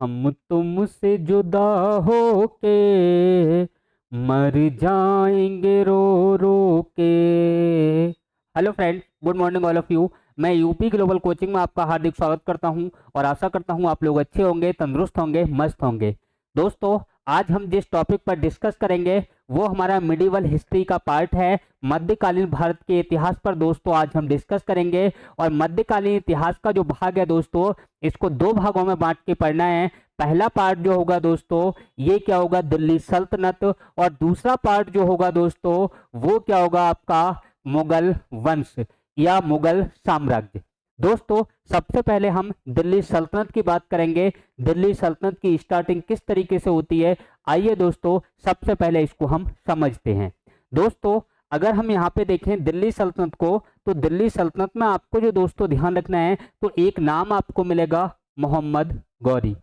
हम तुमसे जुदा होके मर जाएंगे रो रो के। Hello friends, good morning all of you. मैं यूपी ग्लोबल कोचिंग में आपका हार्दिक स्वागत करता हूं और आशा करता हूं आप लोग अच्छे होंगे, तंदुरुस्त होंगे, मस्त होंगे। दोस्तों, आज हम जिस टॉपिक पर डिस्कस करेंगे वो हमारा मिडिवल हिस्ट्री का पार्ट है। मध्यकालीन भारत के इतिहास पर दोस्तों आज हम डिस्कस करेंगे। और मध्यकालीन इतिहास का जो भाग है दोस्तों, इसको दो भागों में बांट के पढ़ना है। पहला पार्ट जो होगा दोस्तों, ये क्या होगा, दिल्ली सल्तनत। और दूसरा पार्ट जो होगा दोस्तों, वो क्या होगा, आपका मुगल वंश या मुगल साम्राज्य। दोस्तों, सबसे पहले हम दिल्ली सल्तनत की बात करेंगे। दिल्ली सल्तनत की स्टार्टिंग किस तरीके से होती है, आइए दोस्तों सबसे पहले इसको हम समझते हैं। दोस्तों, अगर हम यहाँ पे देखें दिल्ली सल्तनत को, तो दिल्ली सल्तनत में आपको जो दोस्तों ध्यान रखना है, तो एक नाम आपको मिलेगा मोहम्मद गौरी।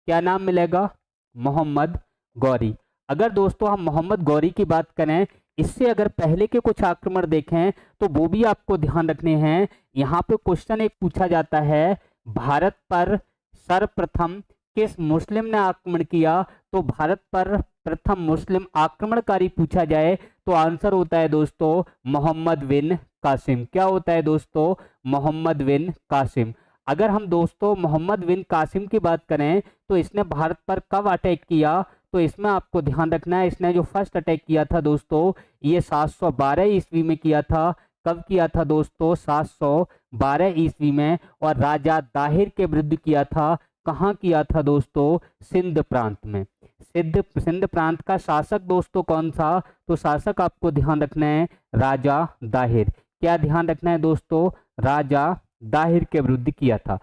क्या नाम मिलेगा, मोहम्मद गौरी। अगर दोस्तों हम मोहम्मद गौरी की बात करें, इससे अगर पहले के कुछ आक्रमण देखें तो वो भी आपको ध्यान रखने हैं। यहाँ पे क्वेश्चन एक पूछा जाता है, भारत पर सर्वप्रथम किस मुस्लिम ने आक्रमण किया। तो भारत पर प्रथम मुस्लिम आक्रमणकारी पूछा जाए तो आंसर होता है दोस्तों मोहम्मद बिन कासिम। क्या होता है दोस्तों, मोहम्मद बिन कासिम। अगर हम दोस्तों मोहम्मद बिन कासिम की बात करें तो इसने भारत पर कब अटैक किया, तो इसमें आपको ध्यान रखना है, इसने जो फर्स्ट अटैक किया था दोस्तों, ये 712 ईस्वी में किया था। कब किया था दोस्तों, 712 ईस्वी में। और राजा दाहिर के विरुद्ध किया था। कहाँ किया था दोस्तों, सिंध प्रांत में। सिंध प्रांत का शासक दोस्तों कौन था, तो शासक आपको ध्यान रखना है राजा दाहिर। क्या ध्यान रखना है दोस्तों, राजा दाहिर के विरुद्ध किया था।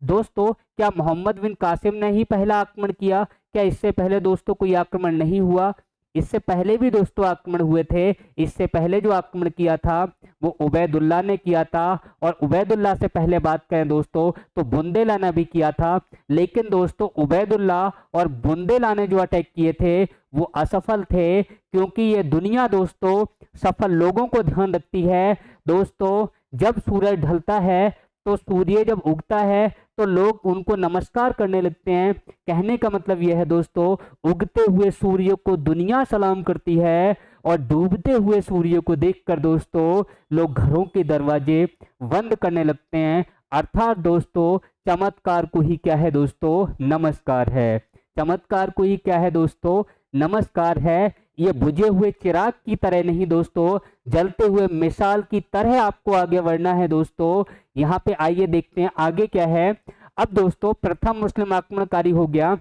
दोस्तों, क्या मोहम्मद बिन कासिम ने ही पहला आक्रमण किया, क्या इससे पहले दोस्तों कोई आक्रमण नहीं हुआ। इससे पहले भी दोस्तों आक्रमण हुए थे। इससे पहले जो आक्रमण किया था वो उबैदुल्ला ने किया था। और उबैदुल्ला से पहले बात करें दोस्तों तो बुंदेला ने भी किया था। लेकिन दोस्तों उबैदुल्ला और बुंदेला ने जो अटैक किए थे वो असफल थे, क्योंकि ये दुनिया दोस्तों सफल लोगों को ध्यान रखती है। दोस्तों, जब सूरज ढलता है तो सूर्य जब उगता है तो लोग उनको नमस्कार करने लगते हैं। कहने का मतलब यह है दोस्तों, उगते हुए सूर्य को दुनिया सलाम करती है और डूबते हुए सूर्य को देखकर दोस्तों लोग घरों के दरवाजे बंद करने लगते हैं। अर्थात दोस्तों चमत्कार को ही क्या है दोस्तों, नमस्कार है। चमत्कार को ही क्या है दोस्तों, नमस्कार है। ये बुझे हुए चिराग की तरह नहीं दोस्तों, जलते हुए मिसाल की तरह आपको आगे बढ़ना है दोस्तों। यहाँ पे आइए देखते हैं आगे क्या है। अब दोस्तों प्रथम मुस्लिम आक्रमणकारी हो गया,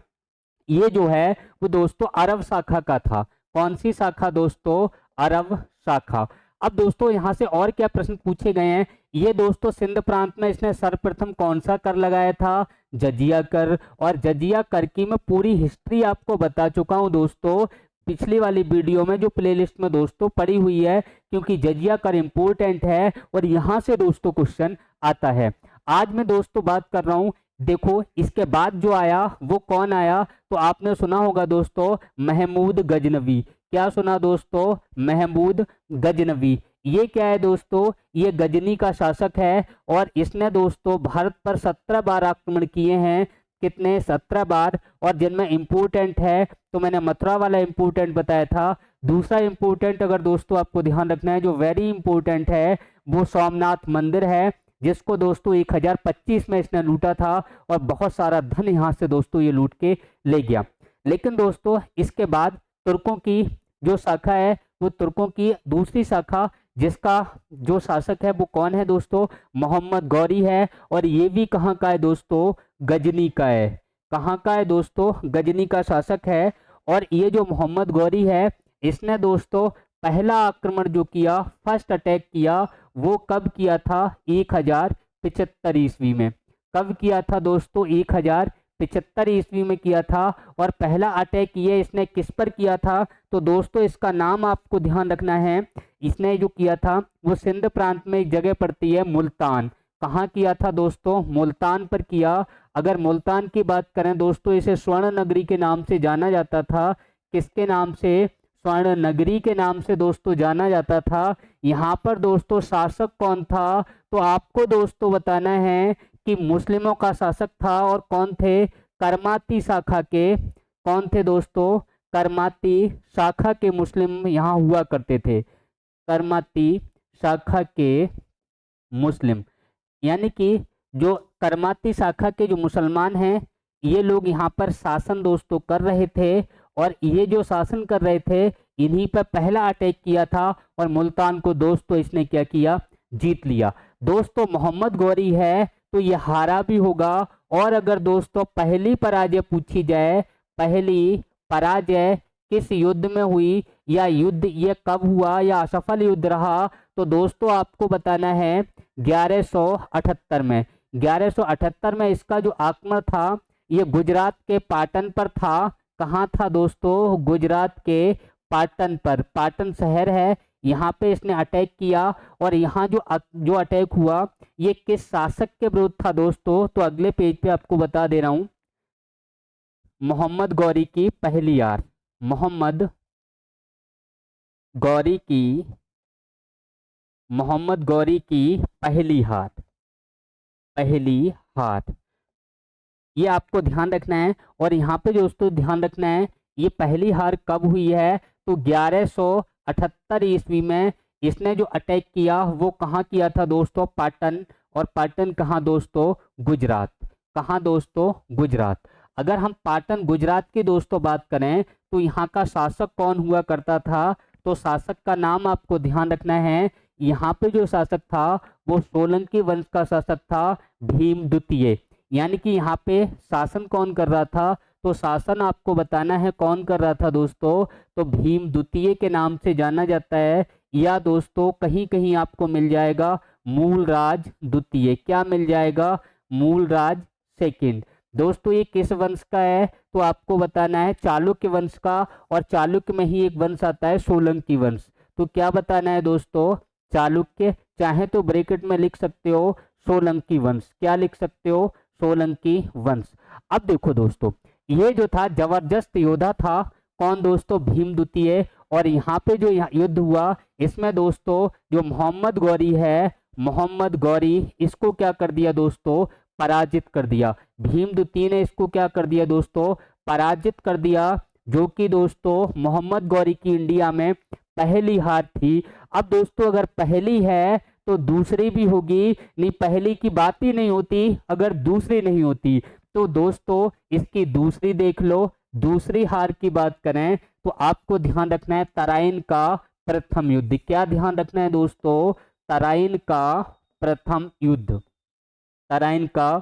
ये जो है वो दोस्तों अरब शाखा का था। कौन सी शाखा दोस्तों, अरब शाखा। अब दोस्तों यहाँ से और क्या प्रश्न पूछे गए हैं, ये दोस्तों सिंध प्रांत में इसने सर्वप्रथम कौन सा कर लगाया था, जजिया कर। और जजिया कर की मैं पूरी हिस्ट्री आपको बता चुका हूँ दोस्तों, पिछली वाली वीडियो में जो प्लेलिस्ट में दोस्तों पड़ी हुई है, क्योंकि जजिया कर इंपॉर्टेंट है और यहाँ से दोस्तों क्वेश्चन आता है। आज मैं दोस्तों बात कर रहा हूँ, देखो इसके बाद जो आया वो कौन आया, तो आपने सुना होगा दोस्तों महमूद गजनवी। क्या सुना दोस्तों, महमूद गजनवी। ये क्या है दोस्तों, ये गजनी का शासक है और इसने दोस्तों भारत पर 17 बार आक्रमण किए हैं। कितने, 17 बार। और जिनमें इंपोर्टेंट है तो मैंने मथुरा वाला इंपोर्टेंट बताया था। दूसरा इंपोर्टेंट अगर दोस्तों आपको ध्यान रखना है, जो वेरी इंपोर्टेंट है, वो सोमनाथ मंदिर है, जिसको दोस्तों 1025 में इसने लूटा था और बहुत सारा धन यहाँ से दोस्तों ये लूट के ले गया। लेकिन दोस्तों इसके बाद तुर्कों की जो शाखा है, वो तुर्कों की दूसरी शाखा, जिसका जो शासक है वो कौन है दोस्तों, मोहम्मद गौरी है। और ये भी कहाँ का है दोस्तों, गजनी का है। कहाँ का है दोस्तों, गजनी का शासक है। और ये जो मोहम्मद गौरी है, इसने दोस्तों पहला आक्रमण जो किया, फर्स्ट अटैक किया, वो कब किया था, 1075 ईस्वी में। कब किया था दोस्तों, 1075 ईस्वी में किया था। और पहला अटैक ये इसने किस पर किया था, तो दोस्तों इसका नाम आपको ध्यान रखना है। इसने जो किया था वो सिंध प्रांत में एक जगह पड़ती है मुल्तान। कहाँ किया था दोस्तों, मुल्तान पर किया। अगर मुल्तान की बात करें दोस्तों, इसे स्वर्ण नगरी के नाम से जाना जाता था। किसके नाम से, स्वर्ण नगरी के नाम से दोस्तों जाना जाता था। यहाँ पर दोस्तों शासक कौन था, तो आपको दोस्तों बताना है कि मुस्लिमों का शासक था। और कौन थे, करमाती शाखा के कौन थे दोस्तों? करमाती शाखा के मुस्लिम यहाँ हुआ करते थे। करमाती शाखा के मुस्लिम, यानी कि जो करमाती शाखा के जो मुसलमान हैं, ये लोग यहाँ पर शासन दोस्तों कर रहे थे। और ये जो शासन कर रहे थे, इन्हीं पर पहला अटैक किया था और मुल्तान को दोस्तों इसने क्या किया? जीत लिया। दोस्तों मोहम्मद गौरी है तो ये हारा भी होगा। और अगर दोस्तों पहली पराजय पूछी जाए, पहली पराजय किस युद्ध में हुई, या युद्ध ये कब हुआ, या असफल युद्ध रहा, तो दोस्तों आपको बताना है 1178 में। 1178 में इसका जो आक्रमण था ये गुजरात के पाटन पर था। कहाँ था दोस्तों? गुजरात के पाटन पर। पाटन शहर है, यहाँ पे इसने अटैक किया। और यहाँ जो अटैक हुआ ये किस शासक के विरुद्ध था दोस्तों? तो अगले पेज पे आपको बता दे रहा हूँ। मोहम्मद गौरी की पहली हार। मोहम्मद गौरी की पहली हार। पहली हार ये आपको ध्यान रखना है। और यहाँ पे दोस्तों ध्यान रखना है ये पहली हार कब हुई है? तो 1178 ईस्वी में इसने जो अटैक किया वो कहाँ किया था दोस्तों? पाटन। और पाटन कहाँ दोस्तों? गुजरात। कहाँ दोस्तों? गुजरात। अगर हम पाटन गुजरात की दोस्तों बात करें तो यहाँ का शासक कौन हुआ करता था? तो शासक का नाम आपको ध्यान रखना है। यहाँ पे जो शासक था वो सोलंकी वंश का शासक था, भीम द्वितीय। यानी कि यहाँ पे शासन कौन कर रहा था? तो शासन आपको बताना है कौन कर रहा था दोस्तों? तो भीम द्वितीय के नाम से जाना जाता है। या दोस्तों कहीं कहीं आपको मिल जाएगा मूलराज द्वितीय। क्या मिल जाएगा? मूलराज सेकंड। दोस्तों ये किस वंश का है? तो आपको बताना है चालुक्य वंश का। और चालुक्य में ही एक वंश आता है सोलंकी वंश। तो क्या बताना है दोस्तों? चालुक्य, चाहे तो ब्रैकेट में लिख सकते हो सोलंकी वंश। क्या लिख सकते हो? सोलंकी वंश। अब देखो दोस्तों ये जो था जबरदस्त योद्धा था। कौन दोस्तों? भीम द्वितीय। और यहाँ पे जो युद्ध हुआ इसमें दोस्तों जो मोहम्मद गौरी है, मोहम्मद गौरी इसको क्या कर दिया दोस्तों? पराजित कर दिया। भीम द्वितीय ने इसको क्या कर दिया दोस्तों? पराजित कर दिया। जो कि दोस्तों मोहम्मद गौरी की इंडिया में पहली हार थी। अब दोस्तों अगर पहली है तो दूसरी भी होगी। नहीं, पहली की बात ही नहीं होती अगर दूसरी नहीं होती। तो दोस्तों इसकी दूसरी देख लो। दूसरी हार की बात करें तो आपको ध्यान रखना है तराइन का प्रथम युद्ध। क्या ध्यान रखना है दोस्तों? तराइन का प्रथम युद्ध। तराइन का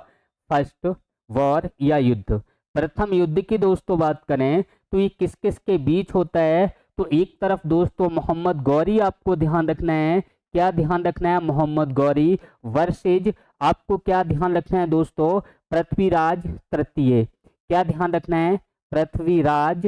फर्स्ट वॉर या युद्ध। प्रथम युद्ध की दोस्तों बात करें तो ये किस किस के बीच होता है? तो एक तरफ दोस्तों मोहम्मद गौरी आपको ध्यान रखना है। क्या ध्यान रखना है? मोहम्मद गौरी वर्सेज आपको क्या ध्यान रखना है दोस्तों? पृथ्वीराज तृतीय। क्या ध्यान रखना है? पृथ्वीराज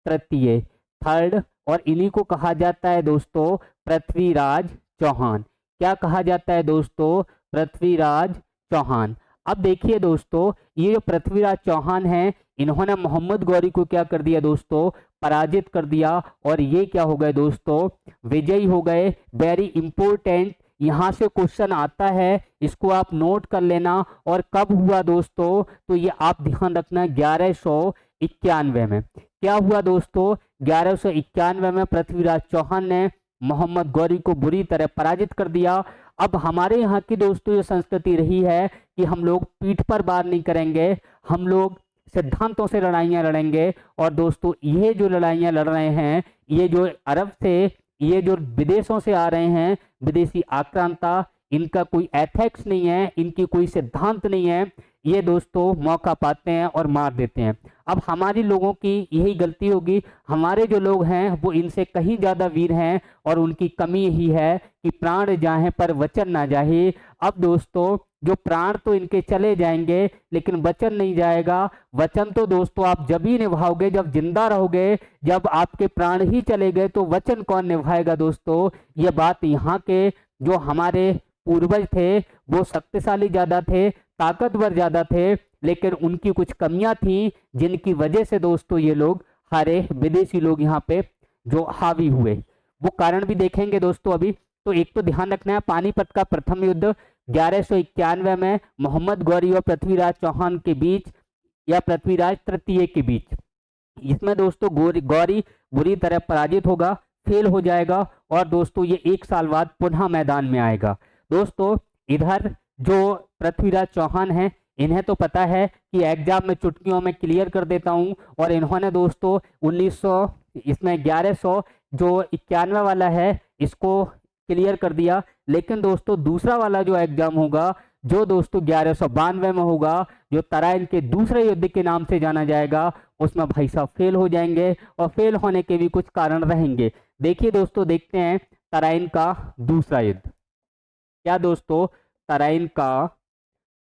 तृतीय थर्ड। और इन्हीं को कहा जाता है दोस्तों पृथ्वीराज चौहान। क्या कहा जाता है दोस्तों? पृथ्वीराज चौहान। अब देखिए दोस्तों ये जो पृथ्वीराज चौहान हैं इन्होंने मोहम्मद गौरी को क्या कर दिया दोस्तों? पराजित कर दिया। और ये क्या हो गए दोस्तों? विजयी हो गए। वेरी इंपोर्टेंट, यहाँ से क्वेश्चन आता है, इसको आप नोट कर लेना। और कब हुआ दोस्तों? तो ये आप ध्यान रखना 1191 में। क्या हुआ दोस्तों? 1191 में पृथ्वीराज चौहान ने मोहम्मद गौरी को बुरी तरह पराजित कर दिया। अब हमारे यहाँ की दोस्तों ये संस्कृति रही है कि हम लोग पीठ पर वार नहीं करेंगे, हम लोग सिद्धांतों से लड़ाइयाँ लड़ेंगे। और दोस्तों ये जो लड़ाइयाँ लड़ रहे हैं ये जो अरब से, ये जो विदेशों से आ रहे हैं विदेशी आक्रांता, इनका कोई एथिक्स नहीं है, इनकी कोई सिद्धांत नहीं है। ये दोस्तों मौका पाते हैं और मार देते हैं। अब हमारी लोगों की यही गलती होगी। हमारे जो लोग हैं वो इनसे कहीं ज़्यादा वीर हैं और उनकी कमी यही है कि प्राण जाहे पर वचन ना जाहे। अब दोस्तों जो प्राण तो इनके चले जाएंगे लेकिन वचन नहीं जाएगा। वचन तो दोस्तों आप जब ही निभाओगे जब जिंदा रहोगे। जब आपके प्राण ही चले गए तो वचन कौन निभाएगा दोस्तों? ये बात यहाँ के जो हमारे पूर्वज थे वो शक्तिशाली ज्यादा थे, ताकतवर ज्यादा थे, लेकिन उनकी कुछ कमियां थी जिनकी वजह से दोस्तों ये लोग हारे, विदेशी लोग यहाँ पे जो हावी हुए। वो कारण भी देखेंगे दोस्तों अभी। तो एक तो ध्यान रखना है पानीपत का प्रथम युद्ध 1191 में मोहम्मद गौरी और पृथ्वीराज चौहान के बीच या पृथ्वीराज तृतीय के बीच। इसमें दोस्तों गौरी बुरी तरह पराजित होगा, फेल हो जाएगा और दोस्तों ये 1 साल बाद पुनः मैदान में आएगा। दोस्तों इधर जो पृथ्वीराज चौहान हैं, इन्हें तो पता है कि एग्जाम में चुटकियों में क्लियर कर देता हूं, और इन्होंने दोस्तों 1900 इसमें 1100 जो 91 वाला है इसको क्लियर कर दिया। लेकिन दोस्तों दूसरा वाला जो एग्जाम होगा, जो दोस्तों 1192 में होगा, जो तराइन के दूसरे युद्ध के नाम से जाना जाएगा, उसमें भाई साहब फेल हो जाएंगे और फेल होने के भी कुछ कारण रहेंगे। देखिए दोस्तों, देखते हैं तराइन का दूसरा युद्ध। क्या दोस्तों? तराइन का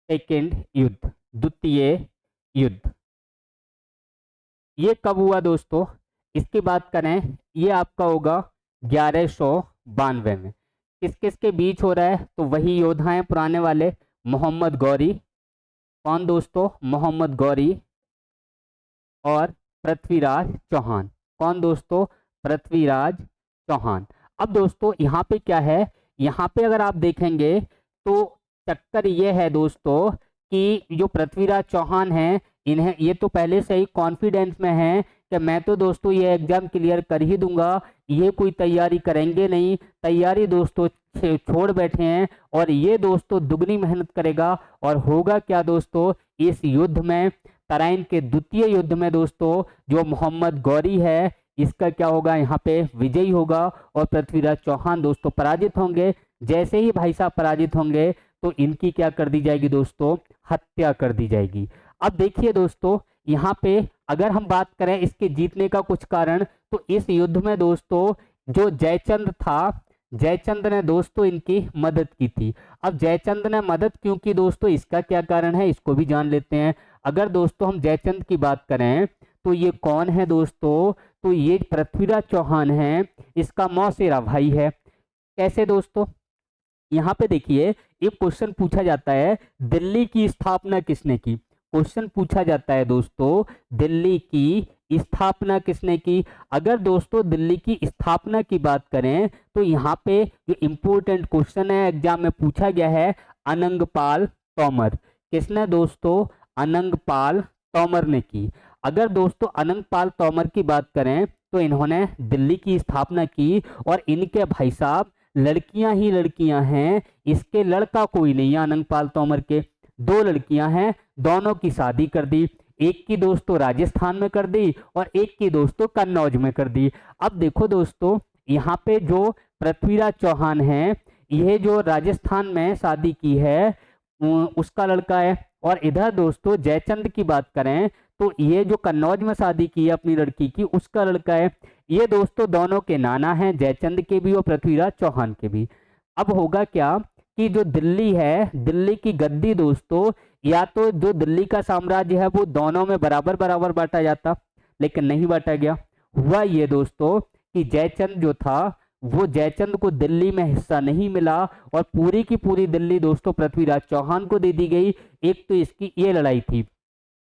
सेकेंड युद्ध, द्वितीय युद्ध, ये कब हुआ दोस्तों? इसकी बात करें, ये आपका होगा 1192 में। किस किस के बीच हो रहा है? तो वही योद्धा हैं पुराने वाले, मोहम्मद गौरी। कौन दोस्तों? मोहम्मद गौरी और पृथ्वीराज चौहान। कौन दोस्तों? पृथ्वीराज चौहान। अब दोस्तों यहाँ पे क्या है, यहाँ पे अगर आप देखेंगे तो चक्कर ये है दोस्तों कि जो पृथ्वीराज चौहान हैं, इन्हें ये तो पहले से ही कॉन्फिडेंस में हैं कि मैं तो दोस्तों ये एग्जाम क्लियर कर ही दूंगा, ये कोई तैयारी करेंगे नहीं, तैयारी दोस्तों छोड़ बैठे हैं, और ये दोस्तों दुगनी मेहनत करेगा। और होगा क्या दोस्तों, इस युद्ध में, तराइन के द्वितीय युद्ध में दोस्तों, जो मोहम्मद गौरी है इसका क्या होगा, यहाँ पे विजयी होगा और पृथ्वीराज चौहान दोस्तों पराजित होंगे। जैसे ही भाई साहब पराजित होंगे तो इनकी क्या कर दी जाएगी दोस्तों, हत्या कर दी जाएगी। अब देखिए दोस्तों, यहाँ पे अगर हम बात करें इसके जीतने का कुछ कारण, तो इस युद्ध में दोस्तों जो जयचंद था, जयचंद ने दोस्तों इनकी मदद की थी। अब जयचंद ने मदद क्यों की दोस्तों, इसका क्या कारण है, इसको भी जान लेते हैं। अगर दोस्तों हम जयचंद की बात करें तो ये कौन है दोस्तों, तो ये पृथ्वीराज चौहान है, इसका मौसेरा भाई है। कैसे दोस्तों? यहाँ पे देखिए एक क्वेश्चन पूछा जाता है, दिल्ली की स्थापना किसने की। क्वेश्चन पूछा जाता है दोस्तों, दिल्ली की स्थापना किसने की। अगर दोस्तों दिल्ली की स्थापना की बात करें तो यहाँ पे जो इंपॉर्टेंट क्वेश्चन है एग्जाम में पूछा गया है, अनंगपाल तोमर। किसने दोस्तों? अनंगपाल तोमर ने की। अगर दोस्तों अनंगपाल तोमर की बात करें तो इन्होंने दिल्ली की स्थापना की, और इनके भाई साहब लड़कियां ही लड़कियां हैं, इसके लड़का कोई नहीं है। अनंगपाल तोमर के 2 लड़कियां हैं, दोनों की शादी कर दी। एक की दोस्तों राजस्थान में कर दी और एक की दोस्तों कन्नौज में कर दी। अब देखो दोस्तों, यहाँ पे जो पृथ्वीराज चौहान है, यह जो राजस्थान में शादी की है उसका लड़का है, और इधर दोस्तों जयचंद की बात करें तो ये जो कन्नौज में शादी की है अपनी लड़की की, उसका लड़का है। ये दोस्तों दोनों के नाना हैं, जयचंद के भी और पृथ्वीराज चौहान के भी। अब होगा क्या कि जो दिल्ली है, दिल्ली की गद्दी दोस्तों, या तो जो दिल्ली का साम्राज्य है वो दोनों में बराबर बराबर बांटा जाता, लेकिन नहीं बांटा गया। हुआ ये दोस्तों कि जयचंद जो था, वो जयचंद को दिल्ली में हिस्सा नहीं मिला, और पूरी की पूरी दिल्ली दोस्तों पृथ्वीराज चौहान को दे दी गई। एक तो इसकी ये लड़ाई थी।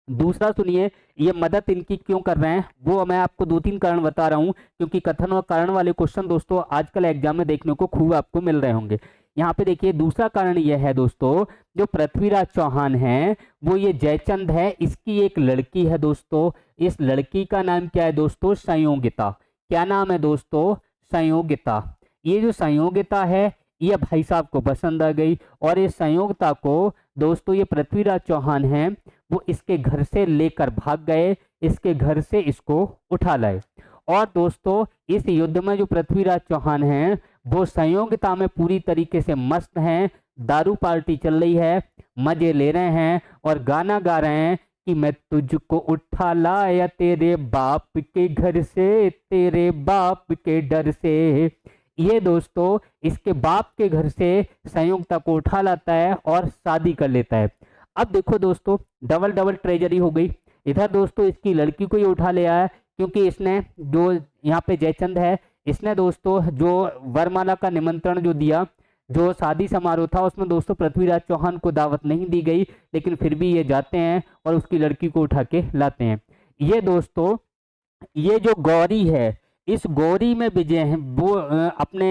दूसरा सुनिए, ये मदद इनकी क्यों कर रहे हैं, वो मैं आपको 2-3 कारण बता रहा हूं, क्योंकि कथन और कारण वाले क्वेश्चन दोस्तों आजकल एग्जाम में देखने को खूब आपको मिल रहे होंगे। यहाँ पे देखिए दूसरा कारण यह है दोस्तों, जो पृथ्वीराज चौहान है वो ये जयचंद है, इसकी एक लड़की है दोस्तों। इस लड़की का नाम क्या है दोस्तों? संयोगिता। क्या नाम है दोस्तों? संयोगिता। ये जो संयोगिता है ये भाई साहब को पसंद आ गई, और इस संयोगिता को दोस्तों ये पृथ्वीराज चौहान है वो इसके घर से लेकर भाग गए, इसके घर से इसको उठा लाए। और दोस्तों इस युद्ध में जो पृथ्वीराज चौहान हैं वो संयोगिता में पूरी तरीके से मस्त हैं, दारू पार्टी चल रही है, मजे ले रहे हैं और गाना गा रहे हैं कि मैं तुझको उठा लाया तेरे बाप के घर से, तेरे बाप के डर से। ये दोस्तों इसके बाप के घर से संयोगिता को उठा लाता है और शादी कर लेता है। अब देखो दोस्तों डबल डबल ट्रेजरी हो गई। इधर दोस्तों इसकी लड़की को ही उठा ले आया, क्योंकि इसने जो यहाँ पे जयचंद है, इसने दोस्तों जो वरमाला का निमंत्रण जो दिया, जो शादी समारोह था उसमें दोस्तों पृथ्वीराज चौहान को दावत नहीं दी गई, लेकिन फिर भी ये जाते हैं और उसकी लड़की को उठा के लाते हैं। ये दोस्तों ये जो गौरी है, इस गौरी में विजय है वो अपने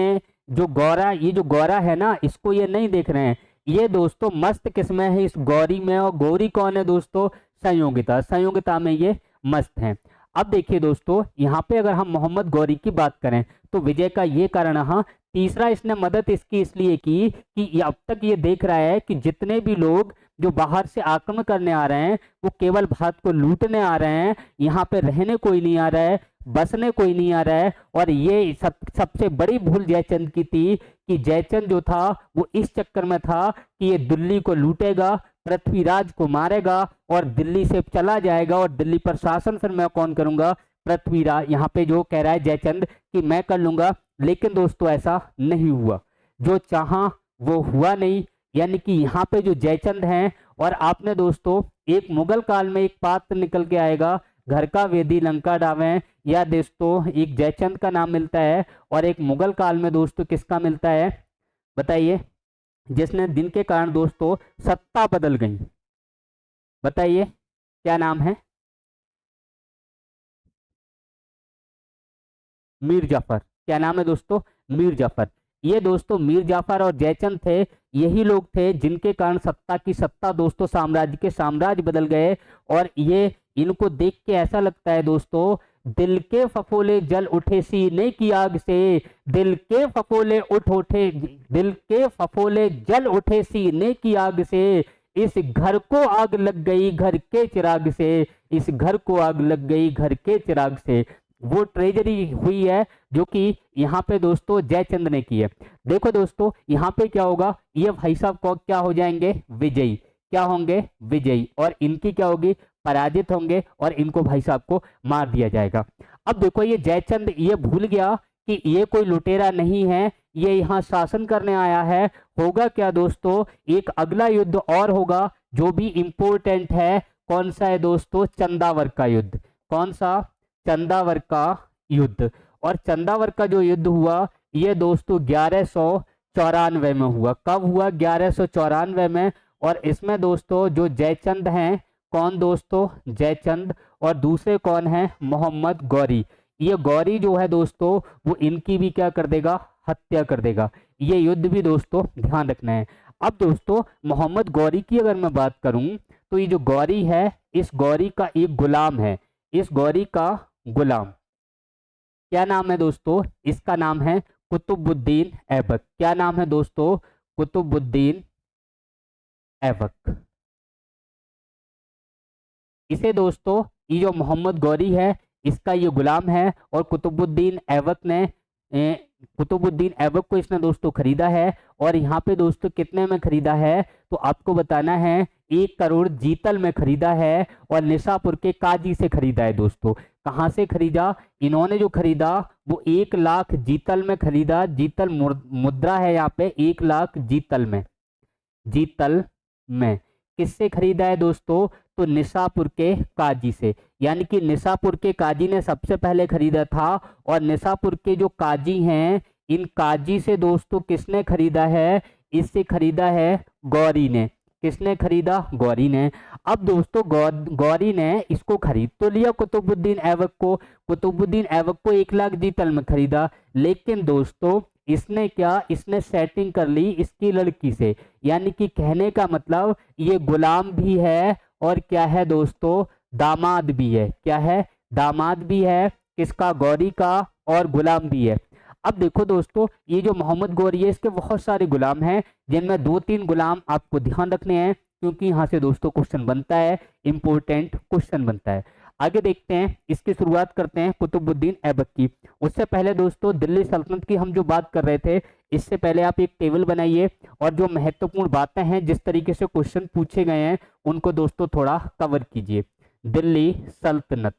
जो गौरा, ये जो गौरा है ना, इसको ये नहीं देख रहे हैं, ये दोस्तों मस्त किस्में है इस गौरी में। और गौरी कौन है दोस्तों? संयोगिता, संयोगिता में ये मस्त हैं। अब देखिए दोस्तों, यहाँ पे अगर हम मोहम्मद गौरी की बात करें तो विजय का ये कारण रहा। तीसरा, इसने मदद इसकी इसलिए की कि ये अब तक ये देख रहा है कि जितने भी लोग जो बाहर से आक्रमण करने आ रहे हैं वो केवल भारत को लूटने आ रहे हैं, यहाँ पे रहने कोई नहीं आ रहा है, बसने कोई नहीं आ रहा है। और ये सबसे बड़ी भूल जयचंद की थी कि जयचंद जो था वो इस चक्कर में था कि ये दिल्ली को लूटेगा, पृथ्वीराज को मारेगा और दिल्ली से चला जाएगा और दिल्ली पर शासन फिर मैं कौन करूंगा, पृथ्वीराज। यहाँ पे जो कह रहा है जयचंद कि मैं कर लूंगा, लेकिन दोस्तों ऐसा नहीं हुआ, जो चाहा वो हुआ नहीं। यानी कि यहाँ पे जो जयचंद हैं, और आपने दोस्तों एक मुगल काल में एक पात्र निकल के आएगा, घर का वेदी लंका डावे, या दोस्तों एक जयचंद का नाम मिलता है और एक मुगल काल में दोस्तों किसका मिलता है बताइए, जिसने दिन के कारण दोस्तों सत्ता बदल गई। बताइए क्या नाम है? मीर जाफर। क्या नाम है दोस्तों? मीर जाफर। ये दोस्तों मीर जाफर और जयचंद थे, यही लोग थे जिनके कारण सत्ता की सत्ता दोस्तों, साम्राज्य के साम्राज्य बदल गए। और ये इनको देख के ऐसा लगता है दोस्तों, दिल के फफोले जल उठे सीने की आग से, दिल के फफोले उठे, दिल के फफोले जल उठे सीने की आग से, इस घर को आग लग गई घर के चिराग से, इस घर को आग लग गई घर के चिराग से। वो ट्रेजरी हुई है जो कि यहाँ पे दोस्तों जयचंद ने की है। देखो दोस्तों यहाँ पे क्या होगा, ये भाई साहब को क्या हो जाएंगे, विजयी। क्या होंगे? विजयी। और इनकी क्या होगी, पराजित होंगे और इनको भाई साहब को मार दिया जाएगा। अब देखो ये जयचंद ये भूल गया कि ये कोई लुटेरा नहीं है, ये यहाँ शासन करने आया है। होगा क्या दोस्तों, एक अगला युद्ध और होगा जो भी इंपॉर्टेंट है। कौन सा है दोस्तों? चंदावर का युद्ध। कौन सा? चंदावर का युद्ध। और चंदावर का जो युद्ध हुआ ये दोस्तों 1194 में हुआ। कब हुआ? 1194 में। और इसमें दोस्तों जो जयचंद हैं, कौन दोस्तों? जयचंद। और दूसरे कौन है? मोहम्मद गौरी। ये गौरी जो है दोस्तों वो इनकी भी क्या कर देगा, हत्या कर देगा। ये युद्ध भी दोस्तों ध्यान रखना है। अब दोस्तों मोहम्मद गौरी की अगर मैं बात करूं तो ये जो गौरी है, इस गौरी का एक गुलाम है, इस गौरी का गुलाम। क्या नाम है दोस्तों? इसका नाम है कुतुबुद्दीन ऐबक। क्या नाम है दोस्तों? कुतुबुद्दीन ऐबक। इसे दोस्तों ये जो मोहम्मद गौरी है इसका ये गुलाम है, और कुतुबुद्दीन ऐबक ने कुतुबुद्दीन ऐबक को इसने दोस्तों खरीदा है। और यहाँ पे दोस्तों कितने में खरीदा है तो आपको बताना है, 1 करोड़ जीतल में खरीदा है और निशापुर के काजी से खरीदा है दोस्तों। कहाँ से खरीदा? इन्होंने जो खरीदा वो 1 लाख जीतल में खरीदा। जीतल मुद्रा है यहाँ पे, 1 लाख जीतल में। जीतल में किससे खरीदा है दोस्तों? तो निशापुर के काजी से। यानी कि निशापुर के काजी ने सबसे पहले खरीदा था, और निशापुर के जो काजी हैं इन काजी से दोस्तों किसने खरीदा है? इससे खरीदा है गौरी ने। किसने खरीदा? गौरी ने। अब दोस्तों गौरी ने इसको खरीद तो लिया कुतुबुद्दीन ऐबक को, कुतुबुद्दीन ऐबक को 1 लाख जीतल में खरीदा। लेकिन दोस्तों इसने क्या, इसने सेटिंग कर ली इसकी लड़की से। यानी कि कहने का मतलब ये गुलाम भी है और क्या है दोस्तों, दामाद भी है। क्या है? दामाद भी है। किसका? गौरी का। और गुलाम भी है। अब देखो दोस्तों ये जो मोहम्मद गौरी है इसके बहुत सारे गुलाम हैं, जिनमें 2-3 गुलाम आपको ध्यान रखने हैं, क्योंकि यहाँ से दोस्तों क्वेश्चन बनता है, इंपॉर्टेंट क्वेश्चन बनता है। आगे देखते हैं, इसकी शुरुआत करते हैं कुतुबुद्दीन ऐबक की। उससे पहले दोस्तों दिल्ली सल्तनत की हम जो बात कर रहे थे, इससे पहले आप एक टेबल बनाइए और जो महत्वपूर्ण बातें हैं, जिस तरीके से क्वेश्चन पूछे गए हैं उनको दोस्तों थोड़ा कवर कीजिए। दिल्ली सल्तनत,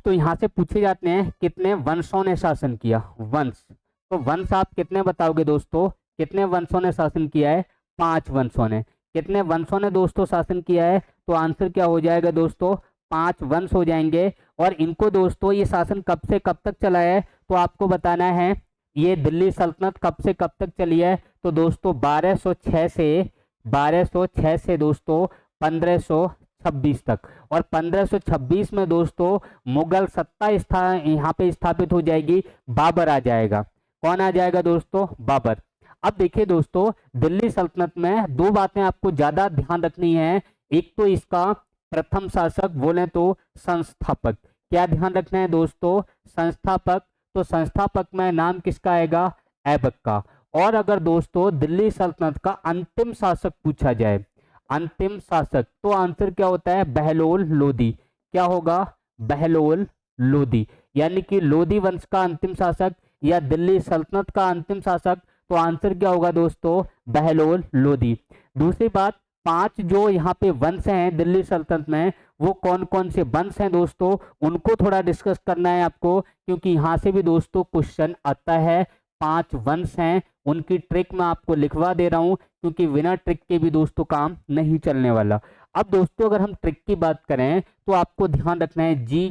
तो यहाँ से पूछे जाते हैं कितने वंशों ने शासन किया। वंश, तो वंश आप कितने बताओगे दोस्तों? कितने वंशों ने शासन किया है? 5 वंशों ने। कितने वंशों ने दोस्तों शासन किया है? तो आंसर क्या हो जाएगा दोस्तों? 5 वंश हो जाएंगे। और इनको दोस्तों ये शासन कब से कब तक चला है तो आपको बताना है। ये दिल्ली सल्तनत कब से कब तक चली है तो दोस्तों 1206 से दोस्तों 1526 तक। और 1526 में दोस्तों मुगल सत्ता यहाँ पे स्थापित हो जाएगी, बाबर आ जाएगा। कौन आ जाएगा दोस्तों? बाबर। अब देखिए दोस्तों दिल्ली सल्तनत में 2 बातें आपको ज्यादा ध्यान रखनी है। एक तो इसका प्रथम शासक बोले तो संस्थापक, क्या ध्यान रखना है दोस्तों, संस्थापक, तो संस्थापक में नाम किसका आएगा, ऐबक का। और अगर दोस्तों दिल्ली सल्तनत का अंतिम शासक पूछा जाए, अंतिम शासक, तो आंसर क्या होता है, बहलोल लोदी। क्या होगा, बहलोल लोदी, यानी कि लोदी वंश का अंतिम शासक या दिल्ली सल्तनत का अंतिम शासक, तो आंसर क्या होगा दोस्तों, बहलोल लोदी। दूसरी बात, 5 जो यहाँ पे वंश हैं दिल्ली सल्तनत में, वो कौन कौन से वंश हैं दोस्तों, उनको थोड़ा डिस्कस करना है आपको, क्योंकि यहाँ से भी दोस्तों क्वेश्चन आता है। 5 वंश हैं, उनकी ट्रिक मैं आपको लिखवा दे रहा हूं, क्योंकि बिना ट्रिक के भी दोस्तों काम नहीं चलने वाला। अब दोस्तों अगर हम ट्रिक की बात करें तो आपको ध्यान रखना है, जी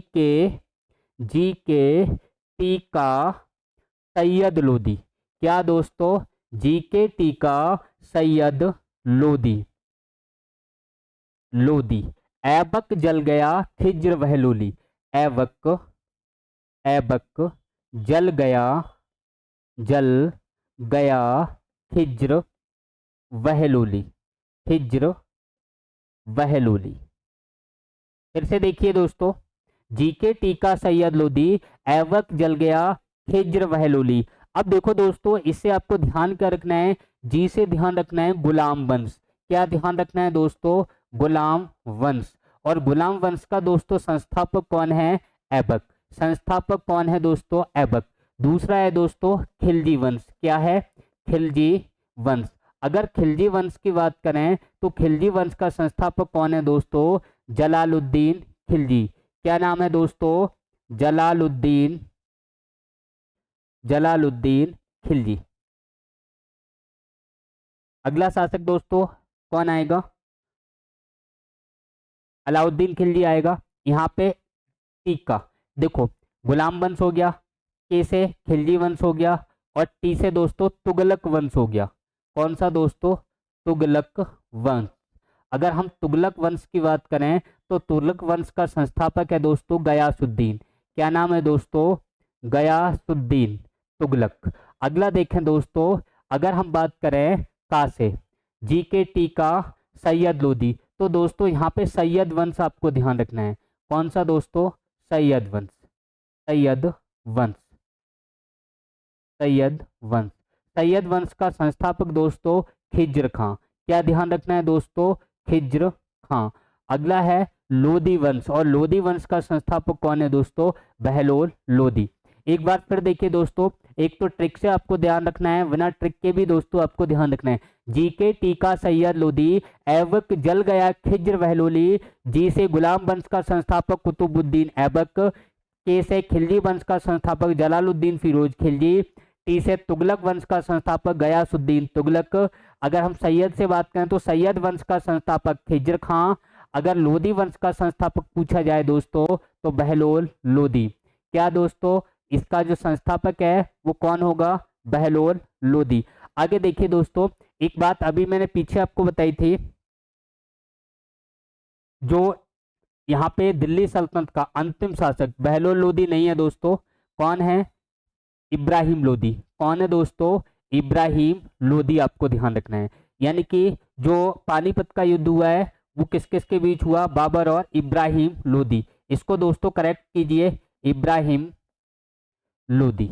के टी का सैयद लोदी। क्या दोस्तों, जी के टी का सैयद लोदी, लोदी। ऐबक जल गया खिज्र वहलोली, ऐबक, ऐबक जल गया, जल गया खिज्र वहलोली, खिज्र वहलोली। फिर से देखिए दोस्तों, जीके टीका सैयद लोदी, ऐबक जल गया खिज्र वहलोली। अब देखो दोस्तों, इससे आपको ध्यान क्या रखना है, जी से ध्यान रखना है गुलाम वंश। क्या ध्यान रखना है दोस्तों, गुलाम वंश। और गुलाम वंश का दोस्तों संस्थापक कौन है, ऐबक। संस्थापक कौन है दोस्तों, ऐबक। दूसरा है दोस्तों खिलजी वंश। क्या है, खिलजी वंश। अगर खिलजी वंश की बात करें तो खिलजी वंश का संस्थापक कौन है दोस्तों, जलालुद्दीन खिलजी। क्या नाम है दोस्तों, जलालुद्दीन, जलालुद्दीन खिलजी। अगला शासक दोस्तों कौन आएगा, अलाउद्दीन खिलजी आएगा। यहाँ पे टीका देखो, गुलाम वंश हो गया, के से खिलजी वंश हो गया, और टी से दोस्तों तुगलक वंश हो गया। कौन सा दोस्तों, तुगलक वंश। अगर हम तुगलक वंश की बात करें तो तुगलक वंश का संस्थापक है दोस्तों गयासुद्दीन। क्या नाम है दोस्तों, गयासुद्दीन तुगलक। अगला देखें दोस्तों, अगर हम बात करें का से, जी के टी का सैयद लोदी, तो दोस्तों यहाँ पे सैयद वंश आपको ध्यान रखना है। कौन सा दोस्तों, सैयद वंश, सैयद वंश, सैयद वंश। सैयद वंश का संस्थापक दोस्तों खिज्र खां। क्या ध्यान रखना है दोस्तों, खिज्र खां। अगला है लोदी वंश, और लोदी वंश का संस्थापक कौन है दोस्तों, बहलोल लोदी। एक बार फिर देखिए दोस्तों, एक तो ट्रिक से आपको ध्यान रखना है, बिना ट्रिक के भी दोस्तों आपको ध्यान रखना है। जी के टीका सैयद लोदी, ऐबक जल गया खिज्र वहलोली। जी से गुलाम वंश का संस्थापक कुतुबुद्दीन ऐबक। के से खिलजी वंश का संस्थापक जलालुद्दीन फिरोज खिलजी। टी से तुगलक वंश का संस्थापक गयासुद्दीन तुगलक। अगर हम सैयद से बात करें तो सैयद वंश का संस्थापक खिज्र खां। अगर लोदी वंश का संस्थापक पूछा जाए दोस्तों तो बहलोल लोदी। क्या दोस्तों, इसका जो संस्थापक है वो कौन होगा, बहलोल लोदी। आगे देखिए दोस्तों, एक बात अभी मैंने पीछे आपको बताई थी, जो यहाँ पे दिल्ली सल्तनत का अंतिम शासक बहलोल लोदी नहीं है दोस्तों, कौन है, इब्राहिम लोदी। कौन है दोस्तों, इब्राहिम लोदी, आपको ध्यान रखना है। यानी कि जो पानीपत का युद्ध हुआ है वो किस किस के बीच हुआ, बाबर और इब्राहिम लोदी। इसको दोस्तों करेक्ट कीजिए, इब्राहिम लोदी।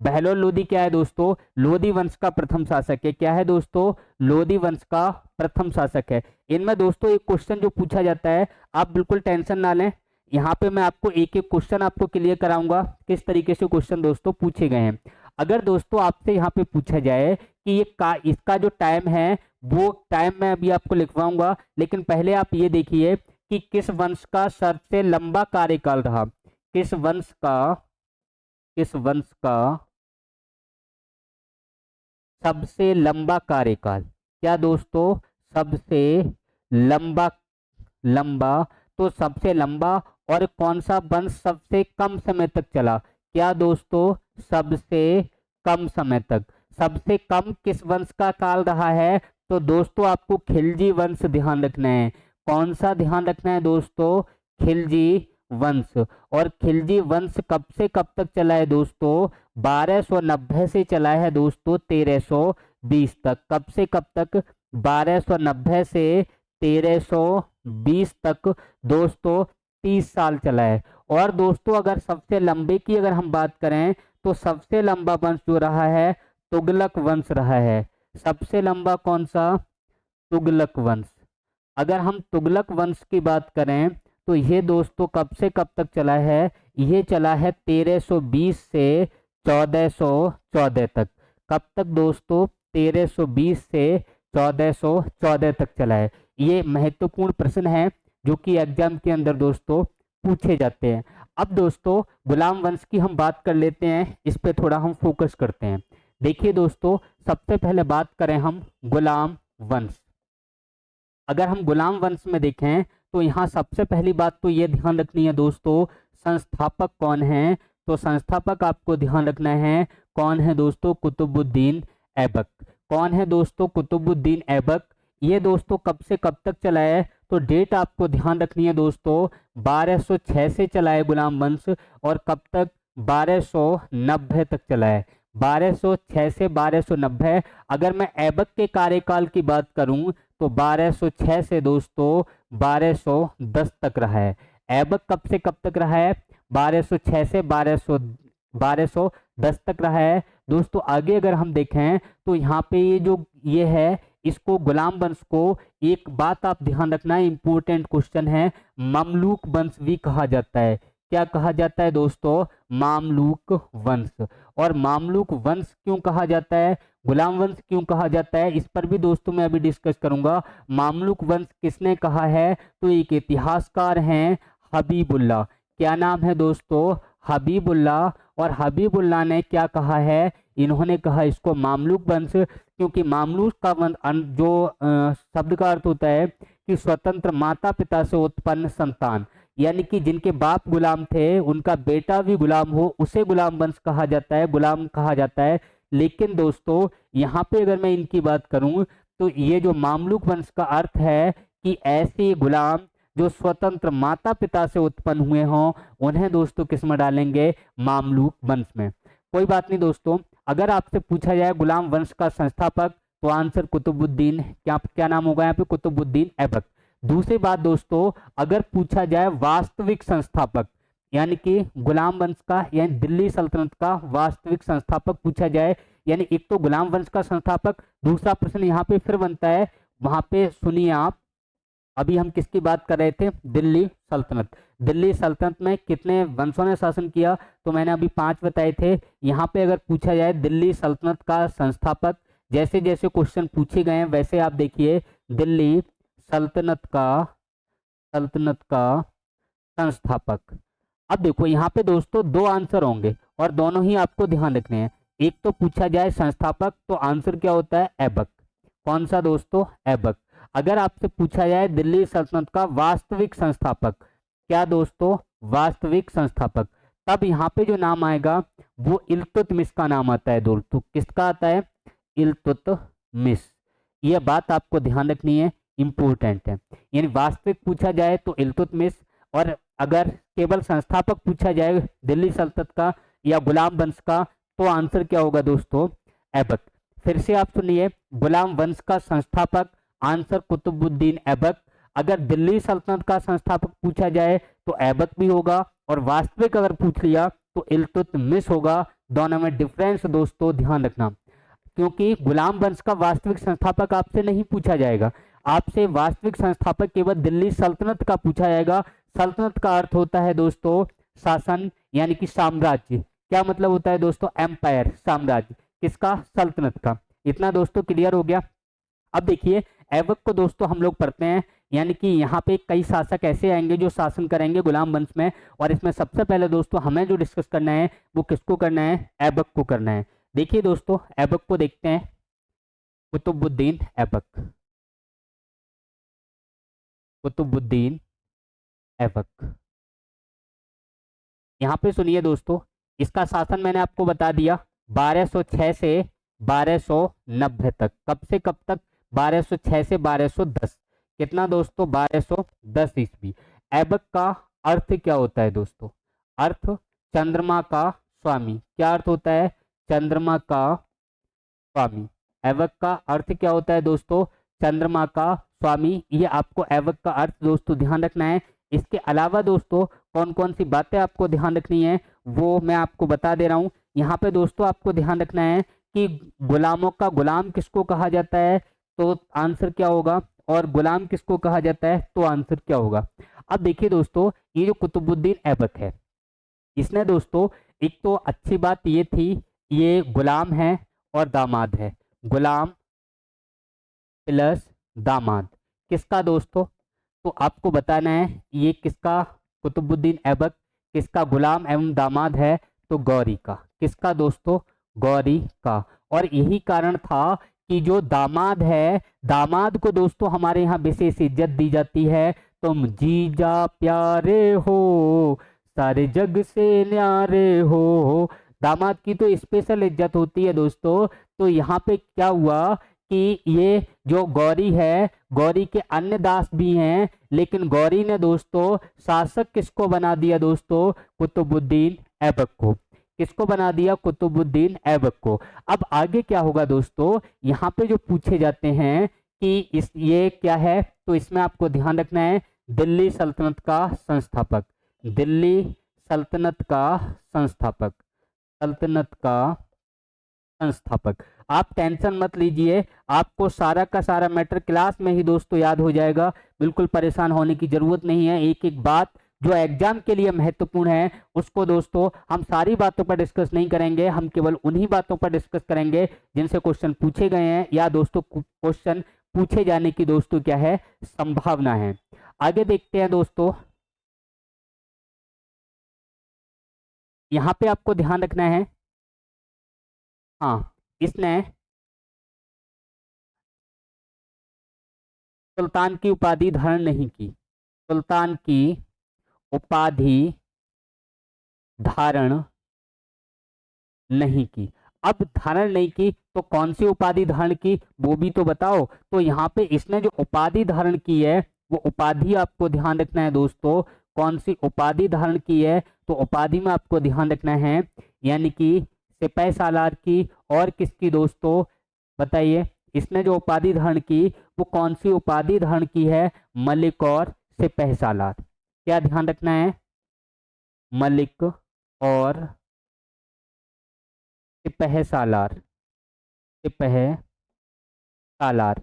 बहलोल लोदी क्या है दोस्तों, लोदी वंश का प्रथम शासक है। क्या है दोस्तों, लोदी वंश का प्रथम शासक है। इनमें दोस्तों एक क्वेश्चन जो पूछा जाता है, आप बिल्कुल टेंशन ना लें, यहाँ पे मैं आपको एक एक क्वेश्चन आपको क्लियर कराऊंगा किस तरीके से क्वेश्चन दोस्तों पूछे गए हैं। अगर दोस्तों आपसे यहाँ पे पूछा जाए कि इसका जो टाइम है वो टाइम मैं अभी आपको लिखवाऊंगा, लेकिन पहले आप ये देखिए कि किस वंश का सबसे लंबा कार्यकाल रहा, किस वंश का, किस वंश का सबसे लंबा कार्यकाल। क्या दोस्तों, सबसे लंबा, लंबा, तो सबसे लंबा। और कौन सा वंश सबसे कम समय तक चला, क्या दोस्तों, सबसे कम समय तक। सबसे कम किस वंश का काल रहा है, तो दोस्तों आपको खिलजी वंश ध्यान रखना है। कौन सा ध्यान रखना है दोस्तों, खिलजी वंश। और खिलजी वंश कब से कब तक चला है दोस्तों, 1290 से चला है दोस्तों 1320 तक। कब से कब तक, 1290 से 1320 तक दोस्तों 30 साल चला है। और दोस्तों अगर सबसे लंबे की अगर हम बात करें तो सबसे लंबा वंश जो रहा है तुगलक वंश रहा है। सबसे लंबा कौन सा? तुगलक वंश। अगर हम तुगलक वंश की बात करें तो ये दोस्तों कब से कब तक चला है? ये चला है 1320 से 1414 तक। कब तक दोस्तों? 1320 से 1414 तक चला है। ये महत्वपूर्ण प्रश्न है जो कि एग्जाम के अंदर दोस्तों पूछे जाते हैं। अब दोस्तों गुलाम वंश की हम बात कर लेते हैं, इस पे थोड़ा हम फोकस करते हैं। देखिए दोस्तों, सबसे पहले बात करें हम गुलाम वंश। अगर हम गुलाम वंश में देखें तो यहाँ सबसे पहली बात तो ये ध्यान रखनी है दोस्तों, संस्थापक कौन है? तो संस्थापक आपको ध्यान रखना है कौन है दोस्तों? कुतुबुद्दीन ऐबक। कौन है दोस्तों? कुतुबुद्दीन ऐबक। ये दोस्तों कब से कब तक चला है? तो डेट आपको ध्यान रखनी है दोस्तों, 1206 से चला है गुलाम वंश। और कब तक? 1290 तक चला है। 1206 से 1290। अगर मैं ऐबक के कार्यकाल की बात करूं तो 1206 से दोस्तों 1210 तक रहा है। ऐबक कब से कब तक रहा है? 1206 से 1210 तक रहा है दोस्तों। आगे अगर हम देखें तो यहाँ पे ये है, इसको गुलाम वंश को एक बात आप ध्यान रखना, इंपॉर्टेंट क्वेश्चन है, ममलूक वंश भी कहा जाता है। क्या कहा जाता है दोस्तों? मामलूक वंश। और मामलूक वंश क्यों कहा जाता है, गुलाम वंश क्यों कहा जाता है, इस पर भी दोस्तों मैं अभी डिस्कस करूंगा। मामलूक वंश किसने कहा है? तो एक इतिहासकार हैं हबीबुल्लाह। क्या नाम है दोस्तों? हबीबुल्लाह। और हबीबुल्लाह ने क्या कहा है? इन्होंने कहा इसको मामलूक वंश, क्योंकि मामलूक का जो शब्द का अर्थ होता है कि स्वतंत्र माता पिता से उत्पन्न संतान, यानी कि जिनके बाप गुलाम थे उनका बेटा भी गुलाम हो, उसे गुलाम वंश कहा जाता है, गुलाम कहा जाता है। लेकिन दोस्तों यहाँ पे अगर मैं इनकी बात करूं तो ये जो मामलूक वंश का अर्थ है कि ऐसे गुलाम जो स्वतंत्र माता पिता से उत्पन्न हुए हों उन्हें दोस्तों किस में डालेंगे? मामलूक वंश में। कोई बात नहीं दोस्तों, अगर आपसे पूछा जाए गुलाम वंश का संस्थापक तो आंसर कुतुबुद्दीन, क्या नाम होगा यहाँ पे? कुतुबुद्दीन ऐबक। दूसरी बात दोस्तों, अगर पूछा जाए वास्तविक संस्थापक, यानी कि गुलाम वंश का यानी दिल्ली सल्तनत का वास्तविक संस्थापक पूछा जाए, यानी एक तो गुलाम वंश का संस्थापक, दूसरा प्रश्न यहाँ पे फिर बनता है, वहां पे सुनिए आप, अभी हम किसकी बात कर रहे थे? दिल्ली सल्तनत। दिल्ली सल्तनत में कितने वंशों ने शासन किया? तो मैंने अभी 5 बताए थे। यहाँ पे अगर पूछा जाए दिल्ली सल्तनत का संस्थापक, जैसे जैसे क्वेश्चन पूछे गए हैं वैसे आप देखिए, दिल्ली सल्तनत का संस्थापक। अब देखो यहाँ पे दोस्तों 2 आंसर होंगे और दोनों ही आपको ध्यान रखने हैं। एक तो पूछा जाए संस्थापक तो आंसर क्या होता है? ऐबक। कौन सा दोस्तों? ऐबक। अगर आपसे पूछा जाए दिल्ली सल्तनत का वास्तविक संस्थापक, क्या दोस्तों? वास्तविक संस्थापक, तब यहाँ पे जो नाम आएगा वो इल्तुतमिश का नाम आता है दोस्तों। किसका आता है? इल्तुतमिश। यह बात आपको ध्यान रखनी है, इंपॉर्टेंट है। यानी वास्तविक पूछा जाए तो इल्तुतमिश, और अगर केवल संस्थापक पूछा जाए दिल्ली सल्तनत का या गुलाम वंश का तो आंसर क्या होगा दोस्तों? ऐबक। फिर से आप सुनिए, गुलाम वंश का संस्थापक आंसर कुतुबुद्दीन ऐबक। अगर दिल्ली सल्तनत का संस्थापक पूछा जाए तो ऐबक भी होगा, और वास्तविक अगर पूछ लिया तो इल्तुतमिश होगा। दोनों में डिफरेंस दोस्तों ध्यान रखना, क्योंकि गुलाम वंश का वास्तविक संस्थापक आपसे नहीं पूछा जाएगा, आपसे वास्तविक संस्थापक केवल दिल्ली सल्तनत का पूछा जाएगा। सल्तनत का अर्थ होता है दोस्तों शासन, यानी कि साम्राज्य। क्या मतलब होता है दोस्तों? एम्पायर, साम्राज्य। किसका? सल्तनत का। इतना दोस्तों क्लियर हो गया। अब देखिए ऐबक को दोस्तों हम लोग पढ़ते हैं, यानी कि यहाँ पे कई शासक ऐसे आएंगे जो शासन करेंगे गुलाम वंश में, और इसमें सबसे पहले दोस्तों हमें जो डिस्कस करना है वो किसको करना है? ऐबक को करना है। देखिए दोस्तों ऐबक को देखते हैं, कुतुबुद्दीन ऐबक। कुतुबुद्दीन ऐबक, यहाँ पे सुनिए दोस्तों, इसका शासन मैंने आपको बता दिया 1206 से 1290 तक। कब से कब तक? 1206 से 1210। कितना दोस्तों? 1210 ईस्वी। ऐबक का अर्थ क्या होता है दोस्तों? अर्थ चंद्रमा का स्वामी। क्या अर्थ होता है? चंद्रमा का स्वामी। ऐबक का अर्थ क्या होता है दोस्तों? चंद्रमा का स्वामी, ये आपको ऐबक का अर्थ दोस्तों ध्यान रखना है। इसके अलावा दोस्तों कौन कौन सी बातें आपको ध्यान रखनी है वो मैं आपको बता दे रहा हूँ। यहाँ पे दोस्तों आपको ध्यान रखना है कि गुलामों का गुलाम किसको कहा जाता है, तो आंसर क्या होगा, और गुलाम किसको कहा जाता है, तो आंसर क्या होगा। अब देखिए दोस्तों, ये जो कुतुबुद्दीन ऐबक है, इसने दोस्तों एक तो अच्छी बात ये थी, ये गुलाम है और दामाद है। गुलाम प्लस दामाद किसका दोस्तों, तो आपको बताना है ये किसका, कुतुबुद्दीन ऐबक किसका गुलाम एवं दामाद है, तो गौरी का। किसका दोस्तों, गौरी का। और यही कारण था कि जो दामाद है, दामाद को दोस्तों हमारे यहाँ विशेष इज्जत दी जाती है। तुम जीजा प्यारे हो, सारे जग से न्यारे हो, दामाद की तो स्पेशल इज्जत होती है दोस्तों। तो यहाँ पे क्या हुआ कि ये जो गौरी है, गौरी के अन्य दास भी हैं, लेकिन गौरी ने दोस्तों शासक किसको बना दिया दोस्तों, कुतुबुद्दीन ऐबक को। किसको बना दिया, कुतुबुद्दीन ऐबक को। अब आगे क्या होगा दोस्तों, यहाँ पे जो पूछे जाते हैं कि इस ये क्या है, तो इसमें आपको ध्यान रखना है दिल्ली सल्तनत का संस्थापक, दिल्ली सल्तनत का संस्थापक, सल्तनत का संस्थापक। आप टेंशन मत लीजिए, आपको सारा का सारा मैटर क्लास में ही दोस्तों याद हो जाएगा, बिल्कुल परेशान होने की जरूरत नहीं है। एक एक बात जो एग्जाम के लिए महत्वपूर्ण है उसको दोस्तों हम सारी बातों पर डिस्कस नहीं करेंगे, हम केवल उन्हीं बातों पर डिस्कस करेंगे जिनसे क्वेश्चन पूछे गए हैं या दोस्तों क्वेश्चन पूछे जाने की दोस्तों क्या है, संभावना है। आगे देखते हैं दोस्तों, यहां पे आपको ध्यान रखना है, हाँ इसने सुल्तान की उपाधि धारण नहीं की, सुल्तान की उपाधि धारण नहीं की। अब धारण नहीं की तो कौन सी उपाधि धारण की वो भी तो बताओ। तो यहाँ पे इसने जो उपाधि धारण की है वो उपाधि आपको ध्यान रखना है दोस्तों, कौन सी उपाधि धारण की है, तो उपाधि में आपको ध्यान रखना है यानी कि सिपह सालार की और किसकी दोस्तों, बताइए इसने जो उपाधि धारण की वो कौन सी उपाधि धारण की है, मलिक और सिपह सालार। क्या ध्यान रखना है, मलिक और सिपह सालार, सिपह सालार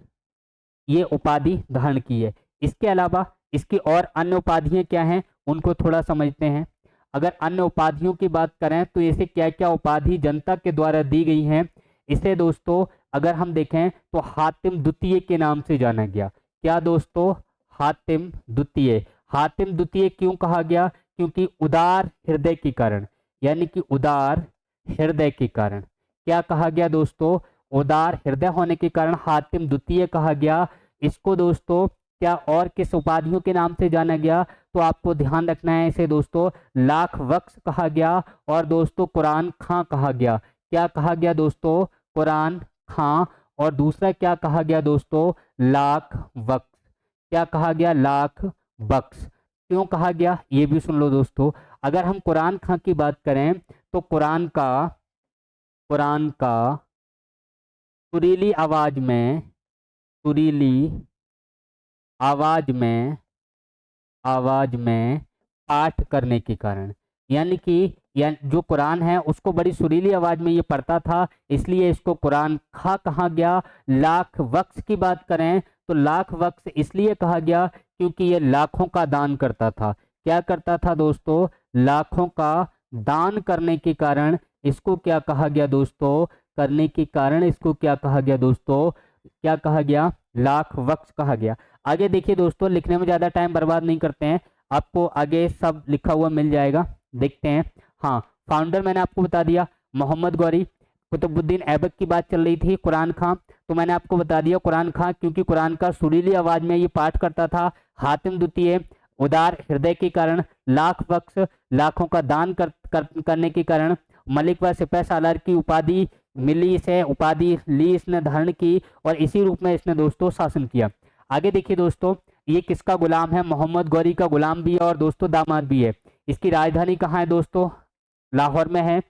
ये उपाधि धारण की है। इसके अलावा इसकी और अन्य उपाधियां क्या हैं उनको थोड़ा समझते हैं। अगर अन्य उपाधियों की बात करें तो इसे क्या क्या उपाधि जनता के द्वारा दी गई हैं, इसे दोस्तों अगर हम देखें तो हातिम द्वितीय के नाम से जाना गया। क्या दोस्तों, हातिम द्वितीय। हातिम द्वितीय क्यों कहा गया, क्योंकि उदार हृदय के कारण, यानी कि उदार हृदय के कारण। क्या कहा गया दोस्तों, उदार हृदय होने के कारण हातिम द्वितीय कहा गया। इसको दोस्तों क्या और किस उपाधियों के नाम से जाना गया, तो आपको ध्यान रखना है इसे दोस्तों लाख बख्श कहा गया और दोस्तों कुरान खां कहा गया। क्या कहा गया दोस्तों, कुरान खां। और दूसरा क्या कहा गया दोस्तों, लाख बख्श। क्या कहा गया, लाख बख्श। क्यों कहा गया ये भी सुन लो दोस्तों। अगर हम कुरान खां की बात करें तो कुरान का सुरीली आवाज में, सुरीली आवाज में पाठ करने के कारण, यानी कि जो कुरान है उसको बड़ी सुरीली आवाज में ये पढ़ता था, इसलिए इसको कुरान खा कहा गया। लाख वक्स की बात करें तो लाख वक्स इसलिए कहा गया क्योंकि ये लाखों का दान करता था। क्या करता था दोस्तों, लाखों का दान करने के कारण इसको क्या कहा गया दोस्तों, करने के कारण इसको क्या कहा गया दोस्तों, क्या कहा गया, लाख वक्स कहा गया। आगे देखिए दोस्तों, लिखने में ज़्यादा टाइम बर्बाद नहीं करते हैं, आपको आगे सब लिखा हुआ मिल जाएगा, देखते हैं। हाँ, फाउंडर मैंने आपको बता दिया मोहम्मद गौरी। कुतुबुद्दीन ऐबक की बात चल रही थी, कुरान खां, तो मैंने आपको बता दिया कुरान खां क्योंकि कुरान का सुरीली आवाज में ये पाठ करता था। हातिम द्वितीय उदार हृदय के कारण, लाख बख्श लाखों का दान करने के कारण, मलिक व सिपह सालार की उपाधि मिली इसे, उपाधि ली इसने, धारण की और इसी रूप में इसने दोस्तों शासन किया। आगे देखिए दोस्तों, ये किसका गुलाम है, मोहम्मद गौरी का गुलाम भी है और दोस्तों दामाद भी है। इसकी राजधानी कहाँ है दोस्तों, लाहौर में है।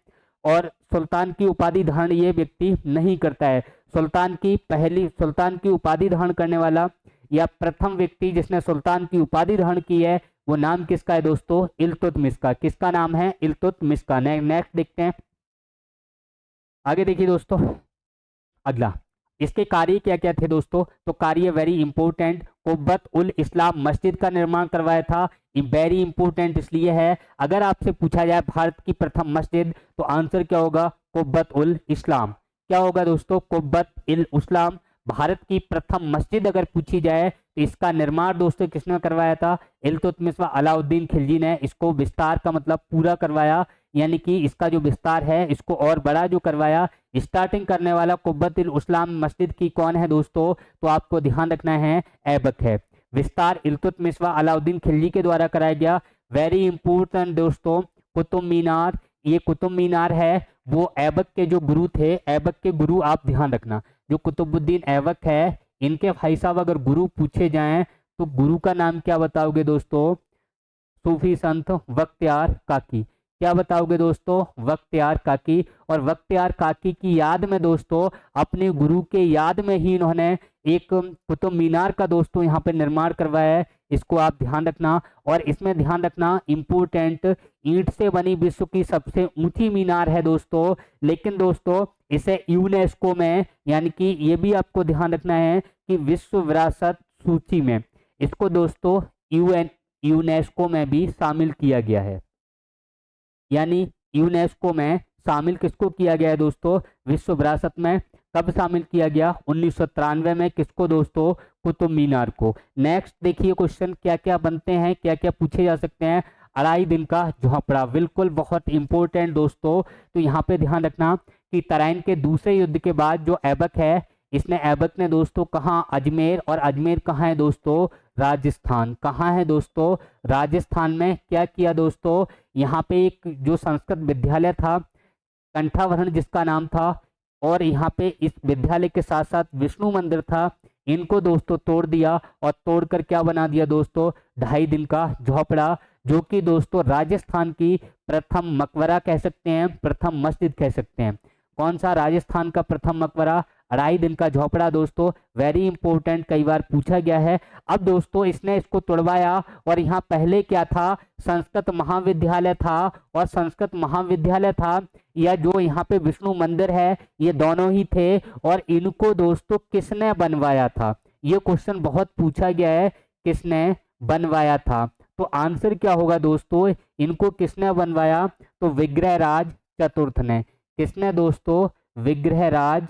और सुल्तान की उपाधि धारण ये व्यक्ति नहीं करता है। सुल्तान की उपाधि धारण करने वाला या प्रथम व्यक्ति जिसने सुल्तान की उपाधि धारण की है वो नाम किसका है दोस्तों? इल्तुतमिश का। किसका नाम है? इल्तुतमिश का। नेक्स्ट देखते हैं, आगे देखिए दोस्तों। अगला, इसके कार्य क्या क्या थे दोस्तों? तो कार्य वेरी इंपॉर्टेंट, कुब्बत उल इस्लाम मस्जिद का निर्माण करवाया था। वेरी इंपॉर्टेंट इसलिए है, अगर आपसे पूछा जाए भारत की प्रथम मस्जिद तो आंसर क्या होगा? कुब्बत उल इस्लाम। क्या होगा दोस्तों? कुब्बत उल इस्लाम। भारत की प्रथम मस्जिद अगर पूछी जाए तो इसका निर्माण दोस्तों किसने करवाया था? इल्तुतमिश व अलाउद्दीन खिलजी ने इसको विस्तार का मतलब पूरा करवाया, यानी कि इसका जो विस्तार है इसको और बड़ा जो करवाया। स्टार्टिंग करने वाला कुब्बत उल इस्लाम मस्जिद की कौन है दोस्तों? तो आपको ध्यान रखना है, ऐबक है। विस्तार इल्तुतमिश व अलाउद्दीन खिलजी के द्वारा कराया गया। वेरी इंपॉर्टेंट दोस्तों, कुतुब मीनार, ये कुतुब मीनार है वो ऐबक के जो गुरु थे, ऐबक के गुरु आप ध्यान रखना, जो कुतुबुद्दीन ऐबक है इनके भाई साहब अगर गुरु पूछे जाएं तो गुरु का नाम क्या बताओगे दोस्तों? सूफी संत बख्तियार काकी। क्या बताओगे दोस्तों? बख्तियार काकी। और बख्तियार काकी की याद में दोस्तों, अपने गुरु के याद में ही इन्होंने एक कुतुब मीनार का दोस्तों यहाँ पे निर्माण करवाया है, इसको आप ध्यान रखना। और इसमें ध्यान रखना इंपोर्टेंट, ईंट से बनी विश्व की सबसे ऊंची मीनार है दोस्तों, लेकिन दोस्तों इसे यूनेस्को में, यानी कि ये भी आपको ध्यान रखना है कि विश्व विरासत सूची में इसको दोस्तों यूनेस्को में भी शामिल किया गया है। यानी यूनेस्को में शामिल किसको किया गया है दोस्तों? विश्व विरासत में। कब शामिल किया गया? 1993 में। किसको दोस्तों? कुतुब मीनार को। नेक्स्ट देखिए क्वेश्चन क्या क्या बनते हैं, क्या क्या पूछे जा सकते हैं। अढ़ाई दिन का झोपड़ा, बिल्कुल बहुत इंपॉर्टेंट दोस्तों। तो यहाँ पे ध्यान रखना कि तराइन के दूसरे युद्ध के बाद जो ऐबक है, इसने ऐबक ने दोस्तों कहाँ? अजमेर। और अजमेर कहाँ है दोस्तों? राजस्थान। कहाँ है दोस्तों? राजस्थान में। क्या किया दोस्तों? यहाँ पे एक जो संस्कृत विद्यालय था कंठावरण जिसका नाम था, और यहाँ पे इस विद्यालय के साथ साथ विष्णु मंदिर था, इनको दोस्तों तोड़ दिया। और तोड़कर क्या बना दिया दोस्तों? 2.5 दिन का झोपड़ा, जो कि दोस्तों राजस्थान की प्रथम मकबरा कह सकते हैं, प्रथम मस्जिद कह सकते हैं। कौन सा? राजस्थान का प्रथम मकबरा, 2.5 दिन का झोपड़ा दोस्तों। वेरी इंपॉर्टेंट, कई बार पूछा गया है। अब दोस्तों इसने इसको तोड़वाया, और यहाँ पहले क्या था? संस्कृत महाविद्यालय था। और संस्कृत महाविद्यालय था या जो यहाँ पे विष्णु मंदिर है, ये दोनों ही थे। और इनको दोस्तों किसने बनवाया था? ये क्वेश्चन बहुत पूछा गया है, किसने बनवाया था? तो आंसर क्या होगा दोस्तों? इनको किसने बनवाया? तो विग्रहराज चतुर्थ ने। किसने दोस्तों? विग्रहराज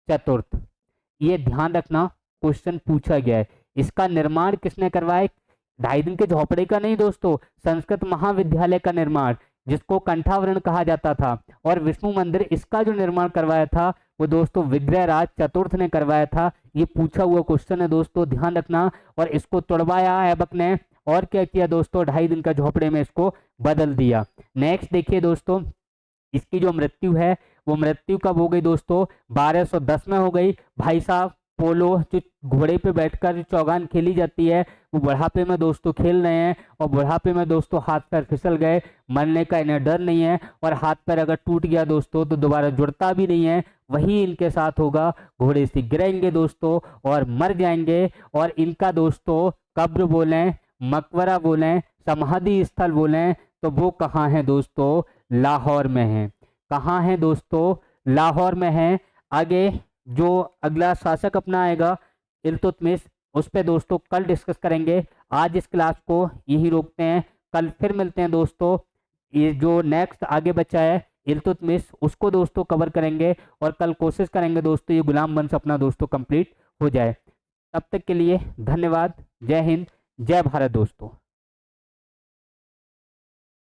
चतुर्थ। ये ध्यान रखना, क्वेश्चन पूछा गया है। इसका निर्माण किसने करवाया? 2.5 दिन के झोपड़े का नहीं दोस्तों, संस्कृत महाविद्यालय का निर्माण, जिसको कंठावरण कहा जाता था। और विष्णु मंदिर, इसका जो निर्माण करवाया था वो दोस्तों विग्रहराज चतुर्थ ने करवाया था। ये पूछा हुआ क्वेश्चन है दोस्तों, ध्यान रखना। और इसको तोड़वाया ऐबक ने, और क्या किया दोस्तों? 2.5 दिन का झोपड़े में इसको बदल दिया। नेक्स्ट देखिए दोस्तों, इसकी जो मृत्यु है वो मृत्यु कब हो गई दोस्तों? 1210 में हो गई। भाई साहब पोलो, जो घोड़े पे बैठकर जो चौगान खेली जाती है, वो बुढ़ापे में दोस्तों खेल रहे हैं। और बुढ़ापे में दोस्तों हाथ पैर फिसल गए, मरने का इन्हें डर नहीं है। और हाथ पैर अगर टूट गया दोस्तों तो दोबारा जुड़ता भी नहीं है, वही इनके साथ होगा। घोड़े से गिरेंगे दोस्तों और मर जाएंगे। और इनका दोस्तों कब्र बोलें, मकबरा बोलें, समाधि स्थल बोलें, तो वो कहाँ है दोस्तों? लाहौर में है। कहाँ है दोस्तों? लाहौर में है। आगे जो अगला शासक अपना आएगा इल्तुतमिश, उस पे दोस्तों कल डिस्कस करेंगे। आज इस क्लास को यही रोकते हैं, कल फिर मिलते हैं दोस्तों। ये जो नेक्स्ट आगे बचा है इल्तुतमिश, उसको दोस्तों कवर करेंगे। और कल कोशिश करेंगे दोस्तों ये गुलाम वंश अपना दोस्तों कंप्लीट हो जाए। तब तक के लिए धन्यवाद। जय हिंद, जय भारत दोस्तों।